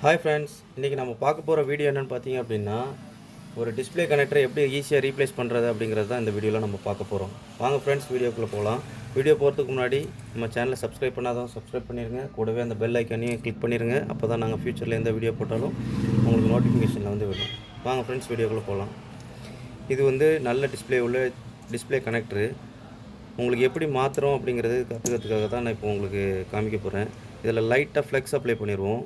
Hi friends, இன்றைக்கி நம்ம பார்க்க போகிற வீடியோ என்னென்னு பார்த்தீங்க அப்படின்னா, ஒரு டிஸ்பிளே கனெக்டரை எப்படி ஈஸியாக ரீப்ளேஸ் பண்ணுறது அப்படிங்கிறது தான் இந்த வீடியோவில் நம்ம பார்க்க போகிறோம். வாங்க ஃப்ரெண்ட்ஸ், வீடியோக்குள்ளே போகலாம். வீடியோ போகிறதுக்கு முன்னாடி நம்ம சேனலை சப்ஸ்கிரைப் பண்ணாதான் சப்ஸ்கிரைப் பண்ணிடுங்க. கூடவே அந்த பெல் ஐக்கானையும் கிளிக் பண்ணிடுங்க. அப்போ தான் நாங்கள் ஃப்யூச்சரில் எந்த வீடியோ போட்டாலும் உங்களுக்கு நோட்டிஃபிகேஷனில் வந்து விடும். வாங்க ஃப்ரெண்ட்ஸ், வீடியோக்குள்ளே போகலாம். இது வந்து நல்ல டிஸ்பிளே உள்ள டிஸ்பிளே கனெக்டரு. உங்களுக்கு எப்படி மாற்றுறோம் அப்படிங்கிறது கற்றுக்கிறதுக்காக தான் நான் இப்போ உங்களுக்கு காமிக்க போகிறேன். இதில் லைட்டாக ஃப்ளெக்ஸ் அப்ளை பண்ணிடுவோம்.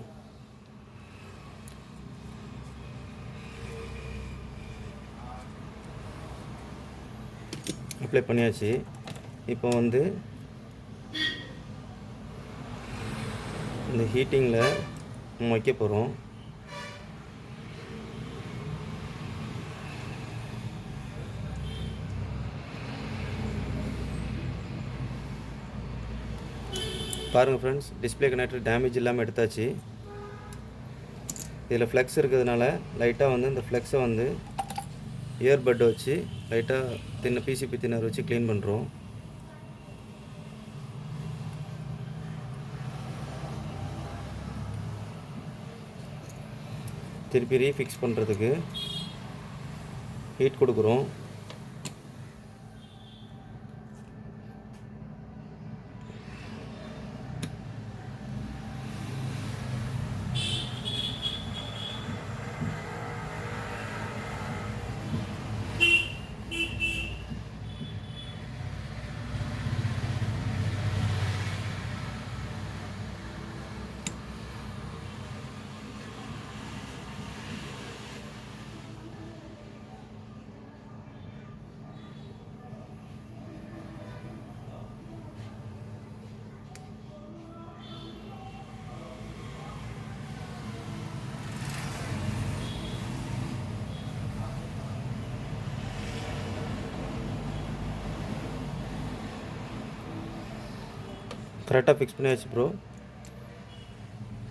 அப்ளை பண்ணியாச்சு. இப்போ வந்து இந்த ஹீட்டிங்கில் நம்ம வைக்க போகிறோம். பாருங்கள் ஃப்ரெண்ட்ஸ், டிஸ்பிளே கனெக்டர் டேமேஜ் இல்லாமல் எடுத்தாச்சு. இதில் ஃப்ளெக்ஸ் இருக்கிறதுனால லைட்டாக வந்து இந்த ஃப்ளெக்ஸை வந்து இயர்பட் வச்சு லைட்டாக பிசிபி தின்னர் வச்சு க்ளீன் பண்ணுறோம். திருப்பி ரீஃபிக்ஸ் பண்ணுறதுக்கு ஹீட் கொடுக்குறோம். கரெக்டாக ஃபிக்ஸ் பண்ணியாச்சு ப்ரோ.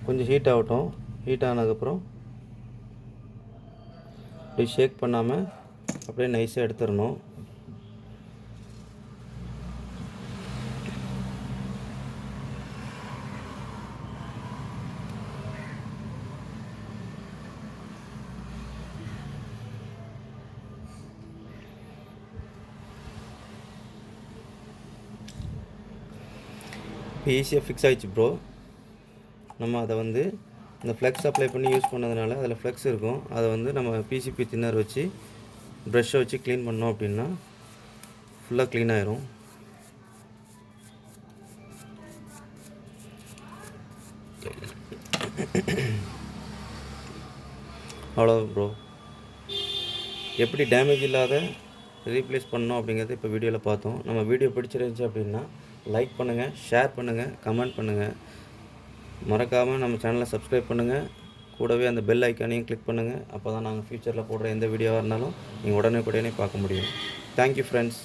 கொஞ்சம் ஹீட் ஆகட்டும். ஹீட் ஆனதுக்கப்புறம் அப்படி ஷேக் பண்ணாமல் அப்படியே நைஸாக எடுத்துடணும். இப்போ ஈஸியாக ஃபிக்ஸ் ஆகிடுச்சு ப்ரோ. நம்ம அதை வந்து இந்த ஃப்ளெக்ஸ் அப்ளை பண்ணி யூஸ் பண்ணதுனால அதில் ஃப்ளெக்ஸ் இருக்கும். அதை வந்து நம்ம பிசிபி தின்னர் வச்சு ப்ரஷ்ஷை வச்சு க்ளீன் பண்ணோம் அப்படின்னா ஃபுல்லாக க்ளீன் ஆயிரும். அவ்வளோ ப்ரோ. எப்படி டேமேஜ் இல்லாத ரீப்ளேஸ் பண்ணோம் அப்படிங்கிறது இப்போ வீடியோவில் பார்த்தோம். நம்ம வீடியோ பிடிச்சிருந்துச்சு அப்படின்னா லைக் பண்ணுங்கள், ஷேர் பண்ணுங்கள், கமெண்ட் பண்ணுங்கள். மறக்காமல் நம்ம சேனலை சப்ஸ்கிரைப் பண்ணுங்கள். கூடவே அந்த பெல் ஐக்கானையும் கிளிக் பண்ணுங்கள். அப்போ தான் நாங்கள் ஃப்யூச்சரில் போடுற எந்த வீடியோவாக இருந்தாலும் நீங்கள் உடனே பார்க்க முடியும். Thank you friends.